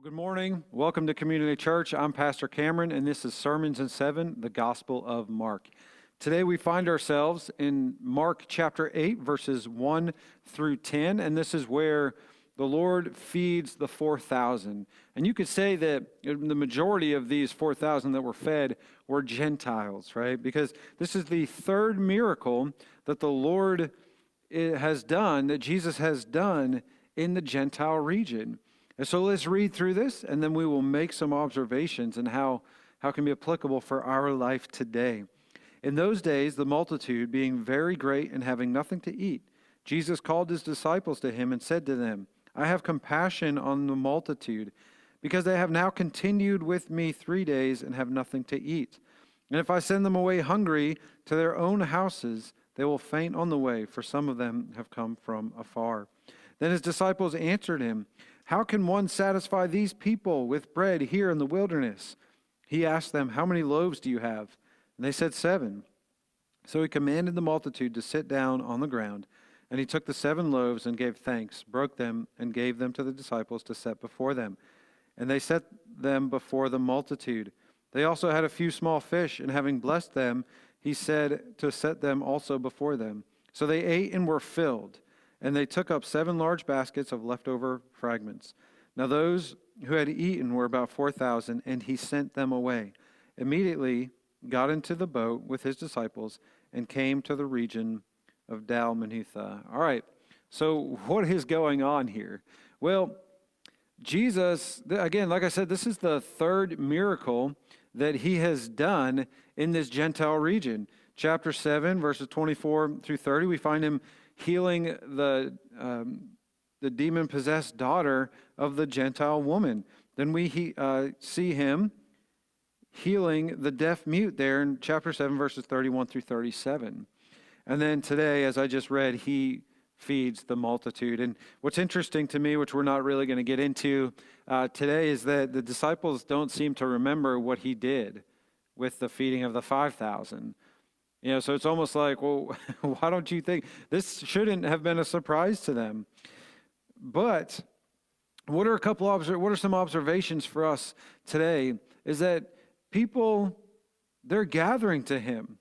Good morning. Welcome to Community Church. I'm Pastor Cameron, and this is Sermons in 7, the Gospel of Mark. Today we find ourselves in Mark chapter 8, verses 1 through 10, and this is where the Lord feeds the 4,000. And you could say that the majority of these 4,000 that were fed were Gentiles, right? Because this is the third miracle that the Lord has done, that Jesus has done in the Gentile region. And so let's read through this, and then we will make some observations and how it can be applicable for our life today. In those days, the multitude being very great and having nothing to eat, Jesus called his disciples to him and said to them, I have compassion on the multitude, because they have now continued with me 3 days and have nothing to eat. And if I send them away hungry to their own houses, they will faint on the way, for some of them have come from afar. Then his disciples answered him, How can one satisfy these people with bread here in the wilderness? He asked them, How many loaves do you have? And they said, 7. So he commanded the multitude to sit down on the ground. And he took the 7 loaves and gave thanks, broke them, and gave them to the disciples to set before them. And they set them before the multitude. They also had a few small fish, and having blessed them, he said to set them also before them. So they ate and were filled. And they took up 7 large baskets of leftover fragments. Now those who had eaten were about 4,000, and he sent them away. Immediately got into the boat with his disciples and came to the region of Dalmanutha. All right, so what is going on here? Well, Jesus, again, like I said, this is the third miracle that he has done in this Gentile region. Chapter 7, verses 24 through 30, we find him healing the demon-possessed daughter of the Gentile woman. Then we see him healing the deaf mute there in chapter 7, verses 31 through 37. And then today, as I just read, he feeds the multitude. And what's interesting to me, which we're not really going to get into today, is that the disciples don't seem to remember what he did with the feeding of the 5,000. You know, so it's almost like, well, why don't you think this shouldn't have been a surprise to them? But what are some observations for us today? Is that people, they're gathering to him,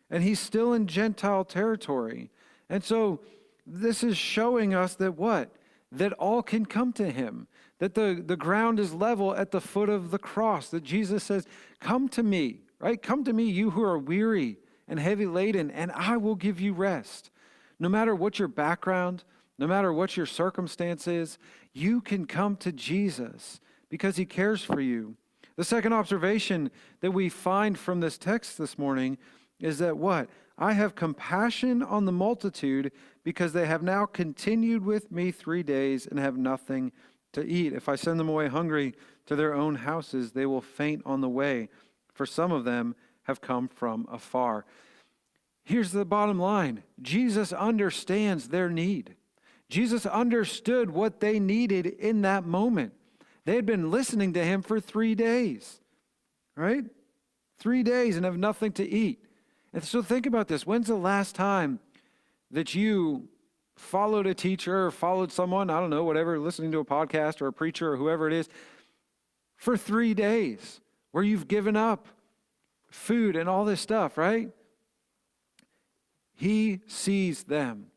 and he's still in Gentile territory. And so this is showing us that what? That all can come to him, that the ground is level at the foot of the cross, that Jesus says, come to me, right? Come to me, you who are weary and heavy laden, and I will give you rest. No matter what your background, no matter what your circumstance is, you can come to Jesus because he cares for you. The second observation that we find from this text this morning is that what? I have compassion on the multitude because they have now continued with me 3 days and have nothing to eat. If I send them away hungry to their own houses, they will faint on the way, for some of them have come from afar. Here's the bottom line. Jesus understands their need. Jesus understood what they needed in that moment. They had been listening to him for 3 days, right? 3 days and have nothing to eat. And so think about this. When's the last time that you followed a teacher or followed someone, I don't know, whatever, listening to a podcast or a preacher or whoever it is, for 3 days, where you've given up food and all this stuff, right? He sees them.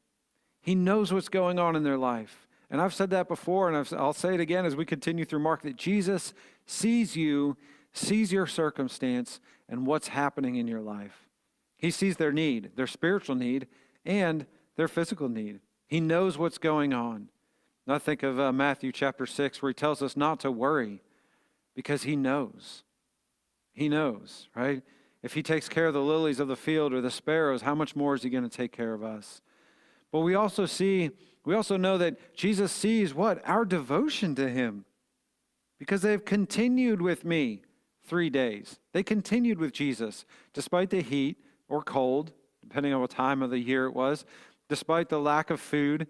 He knows what's going on in their life. And I've said that before, and I'll say it again as we continue through Mark, that Jesus sees you, sees your circumstance, and what's happening in your life. He sees their need, their spiritual need, and their physical need. He knows what's going on. And I think of Matthew chapter 6, where he tells us not to worry, because he knows. He knows, right? If he takes care of the lilies of the field or the sparrows, how much more is he going to take care of us? But we also know that Jesus sees what? Our devotion to him. Because they've continued with me 3 days. They continued with Jesus, despite the heat or cold, depending on what time of the year it was, despite the lack of food,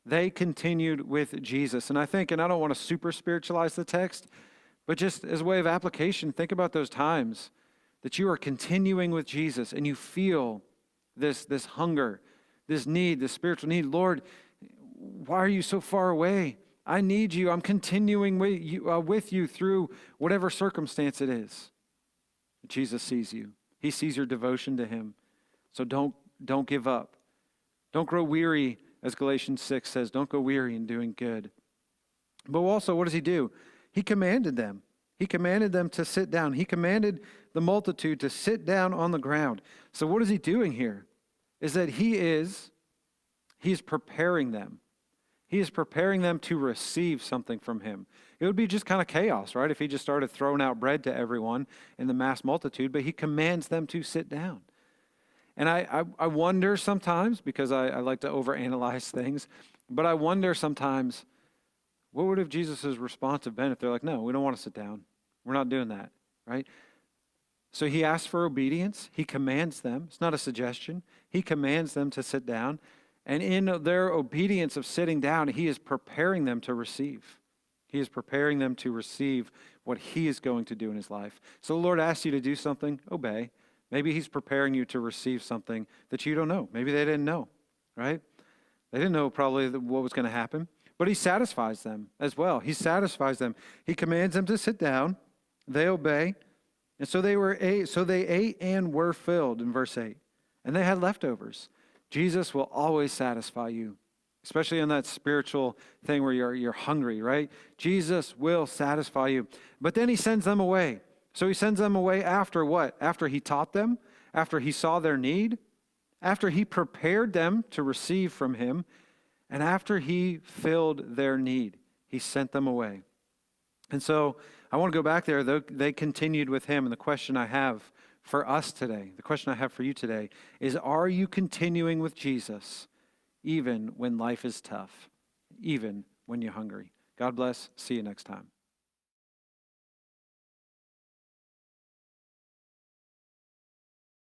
they continued with Jesus. And I think, and I don't want to super spiritualize the text, but just as a way of application, think about those times that you are continuing with Jesus and you feel this hunger, this need, this spiritual need. Lord, why are you so far away? I need you. I'm continuing with you through whatever circumstance it is. Jesus sees you. He sees your devotion to him. So don't give up. Don't grow weary, as Galatians 6 says. Don't go weary in doing good. But also, what does he do? He commanded them. He commanded them to sit down. He commanded the multitude to sit down on the ground. So what is he doing here? Is that he's preparing them. He is preparing them to receive something from him. It would be just kind of chaos, right, if he just started throwing out bread to everyone in the mass multitude, but he commands them to sit down. And I wonder sometimes, because I like to overanalyze things, but I wonder sometimes, what would have Jesus' response have been if they're like, no, we don't want to sit down. We're not doing that, right? So he asks for obedience. He commands them. It's not a suggestion. He commands them to sit down. And in their obedience of sitting down, he is preparing them to receive. He is preparing them to receive what he is going to do in his life. So the Lord asks you to do something, obey. Maybe he's preparing you to receive something that you don't know. Maybe they didn't know, right? They didn't know probably what was going to happen. But he satisfies them as well. He satisfies them. He commands them to sit down. They obey. And so they ate and were filled in verse 8. And they had leftovers. Jesus will always satisfy you, especially in that spiritual thing where you're hungry, right? Jesus will satisfy you. But then he sends them away. So he sends them away after what? After he taught them, after he saw their need, after he prepared them to receive from him, and after he filled their need. He sent them away. And so I want to go back there. They continued with him. And the question I have for us today, the question I have for you today is, are you continuing with Jesus even when life is tough, even when you're hungry? God bless. See you next time.